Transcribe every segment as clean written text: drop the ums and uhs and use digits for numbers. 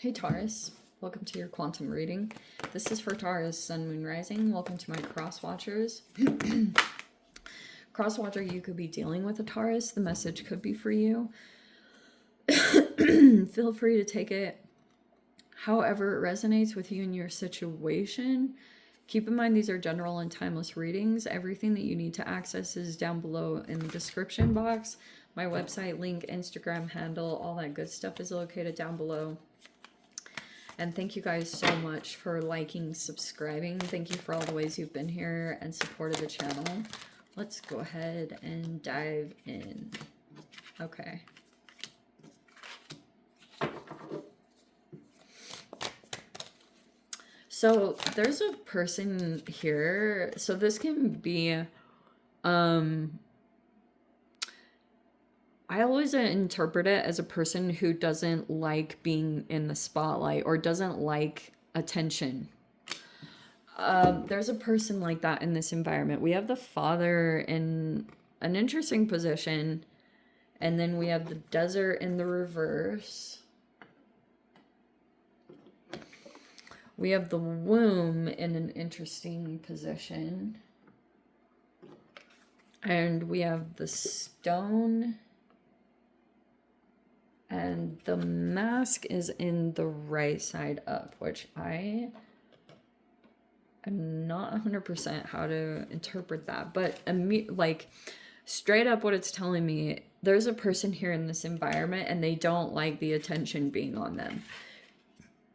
Hey Taurus, welcome to your quantum reading. This is for Taurus, Sun, Moon, Rising. Welcome to my cross watchers. Cross watcher, you could be dealing with a Taurus. The message could be for you. Feel free to take it however it resonates with you and your situation. Keep in mind these are general and timeless readings. Everything that you need to access is down below in the description box. My website, link, Instagram handle, all that good stuff is located down below. And thank you guys so much for liking, subscribing. Thank you for all the ways you've been here and supported the channel. Let's go ahead and dive in. Okay. So there's a person here. So this can be, I always interpret it as a person who doesn't like being in the spotlight or doesn't like attention. There's a person like that in this environment. We have the father in an interesting position, and then we have the desert in the reverse. We have the womb in an interesting position. And we have the stone. And the mask is in the right side up, which I am not 100% how to interpret that. But like straight up what it's telling me, there's a person here in this environment and they don't like the attention being on them.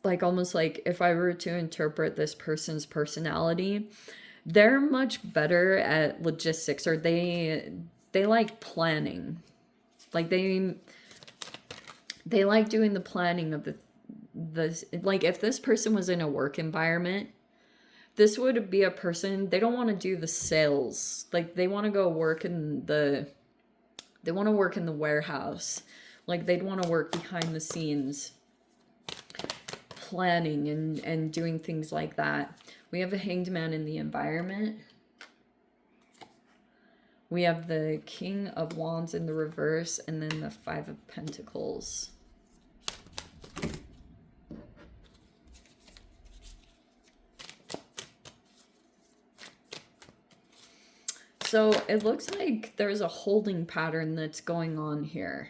Like almost like if I were to interpret this person's personality, they're much better at logistics, or they like planning. Like they like doing the planning of the like if this person was in a work environment, this would be a person, they don't want to do the sales. Like they want to go work in the warehouse. Like they'd want to work behind the scenes, planning and doing things like that. We have the Hanged Man in the environment. We have the King of Wands in the reverse, and then the Five of Pentacles. So it looks like there's a holding pattern that's going on here.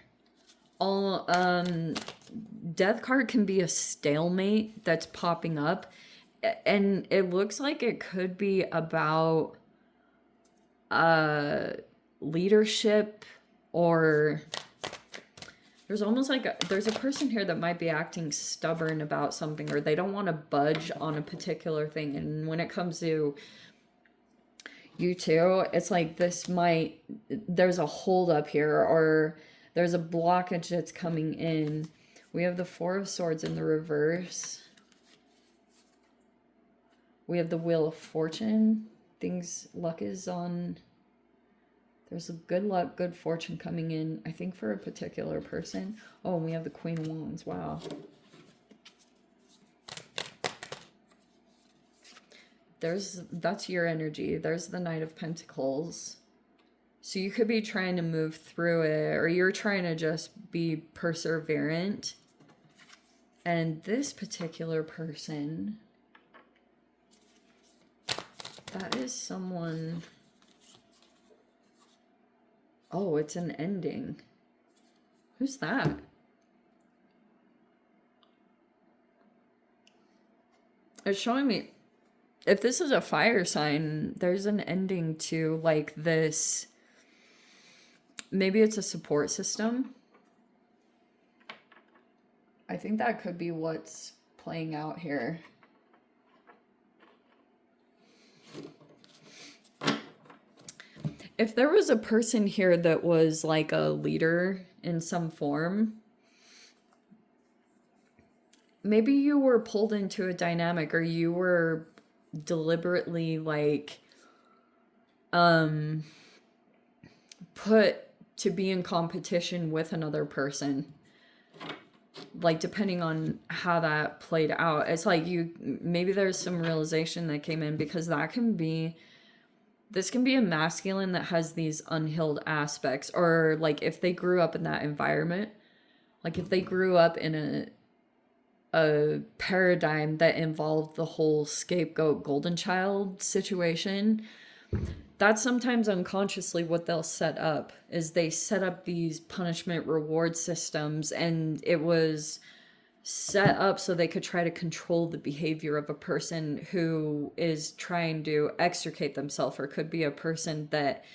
Death card can be a stalemate that's popping up, and it looks like it could be about leadership, or there's almost like there's a person here that might be acting stubborn about something, or they don't want to budge on a particular thing. And when it comes to you two, it's like there's a hold up here, or there's a blockage that's coming in. We have the Four of Swords in the reverse. We have the Wheel of Fortune. Luck is on. There's a good luck, good fortune coming in, I think, for a particular person. Oh, and we have the Queen of Wands. Wow. That's your energy. There's the Knight of Pentacles. So you could be trying to move through it, or you're trying to just be perseverant. And this particular person, that is someone. Oh, it's an ending. Who's that? It's showing me, if this is a fire sign, there's an ending to like this. Maybe it's a support system. I think that could be what's playing out here. If there was a person here that was like a leader in some form, maybe you were pulled into a dynamic, or you were deliberately like put to be in competition with another person. Like depending on how that played out, it's like maybe there's some realization that came in, because this can be a masculine that has these unhealed aspects, or like if they grew up in that environment, like if they grew up in a paradigm that involved the whole scapegoat golden child situation. That's sometimes unconsciously what they'll set up, is they set up these punishment reward systems, and it was set up so they could try to control the behavior of a person who is trying to extricate themselves, or could be a person that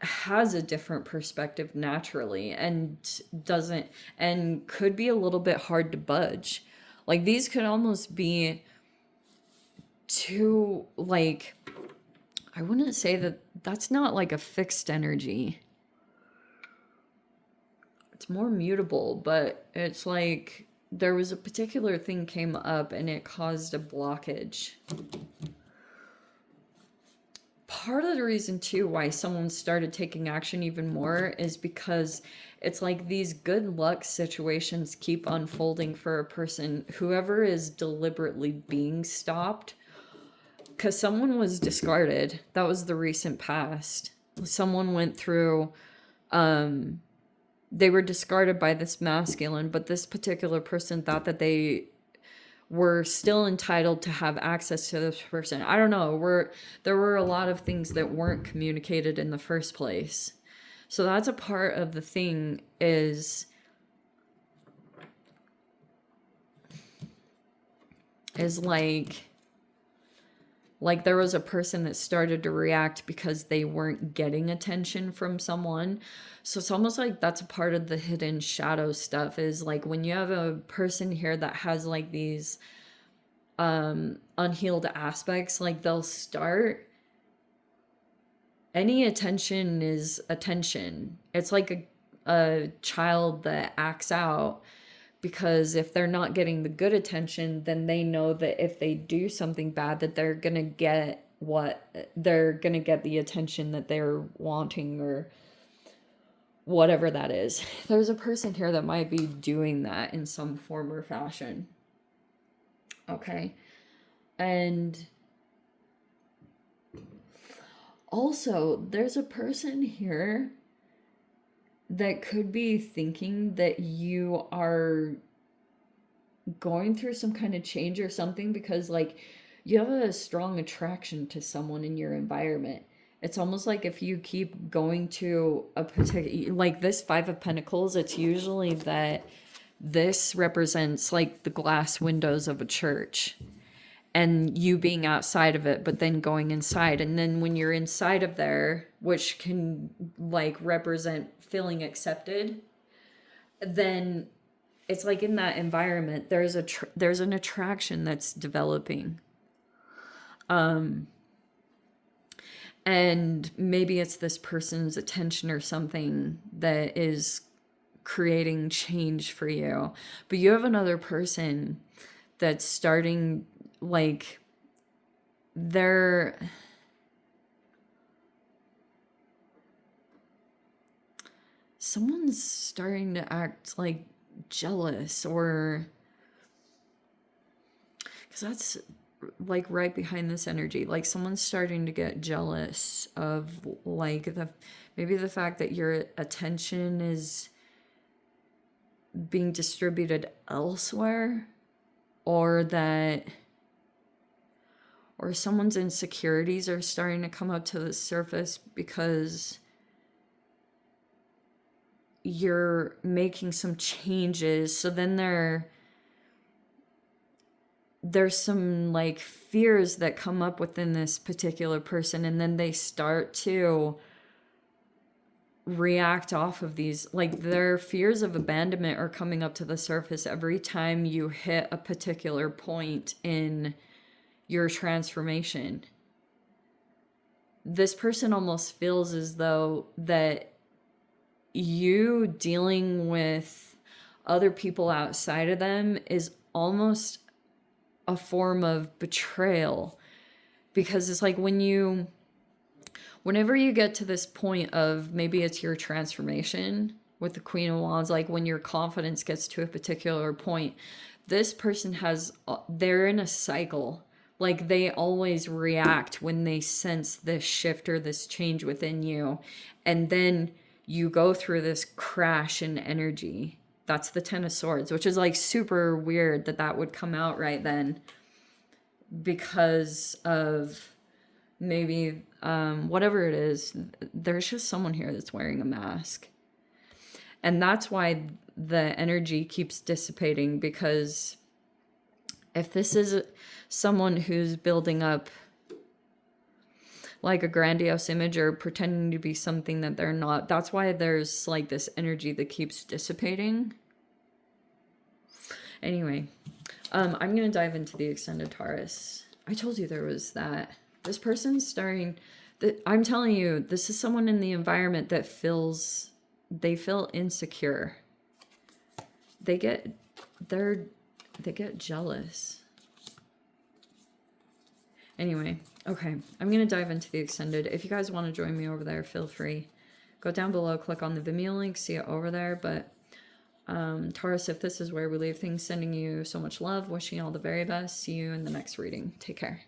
has a different perspective naturally and doesn't, and could be a little bit hard to budge. Like, these could almost be too, like, I wouldn't say that that's not like a fixed energy. It's more mutable, but it's like there was a particular thing came up and it caused a blockage. Part of the reason too why someone started taking action even more is because it's like these good luck situations keep unfolding for a person, whoever is deliberately being stopped, because someone was discarded. That was the recent past. Someone went through, they were discarded by this masculine, but this particular person thought that they were still entitled to have access to this person. I don't know. There were a lot of things that weren't communicated in the first place. So that's a part of the thing, is like there was a person that started to react because they weren't getting attention from someone. So it's almost like that's a part of the hidden shadow stuff, is like when you have a person here that has like these unhealed aspects, like they'll start, any attention is attention. It's like a child that acts out, because if they're not getting the good attention, then they know that if they do something bad, that they're gonna get the attention that they're wanting, or whatever that is. There's a person here that might be doing that in some form or fashion. Okay. And also, there's a person here that could be thinking that you are going through some kind of change or something, because like you have a strong attraction to someone in your environment. It's almost like if you keep going to a particular, like this Five of Pentacles, it's usually that this represents like the glass windows of a church and you being outside of it, but then going inside. And then when you're inside of there, which can like represent feeling accepted, then it's like in that environment, there's an attraction that's developing. And maybe it's this person's attention or something that is creating change for you. But you have another person that's starting, like, someone's starting to act like jealous, or because that's like right behind this energy, like someone's starting to get jealous of like maybe the fact that your attention is being distributed elsewhere, or someone's insecurities are starting to come up to the surface because you're making some changes. So then there's some like fears that come up within this particular person, and then they start to react off of these, like their fears of abandonment are coming up to the surface every time you hit a particular point in your transformation. This person almost feels as though that you dealing with other people outside of them is almost a form of betrayal, because it's like whenever you get to this point of, maybe it's your transformation with the Queen of Wands, like when your confidence gets to a particular point, this person they're in a cycle. Like they always react when they sense this shift or this change within you. And then you go through this crash in energy. That's the Ten of Swords, which is like super weird that that would come out right then, because of maybe whatever it is. There's just someone here that's wearing a mask. And that's why the energy keeps dissipating, because if this is someone who's building up like a grandiose image or pretending to be something that they're not, that's why there's like this energy that keeps dissipating. Anyway, I'm going to dive into the extended Taurus. I told you there was that. This person's starting, I'm telling you, this is someone in the environment that they feel insecure. They get jealous. Anyway, okay, I'm going to dive into the extended. If you guys want to join me over there, feel free. Go down below, click on the Vimeo link, see it over there. But Taurus, if this is where we leave things, sending you so much love, wishing you all the very best. See you in the next reading. Take care.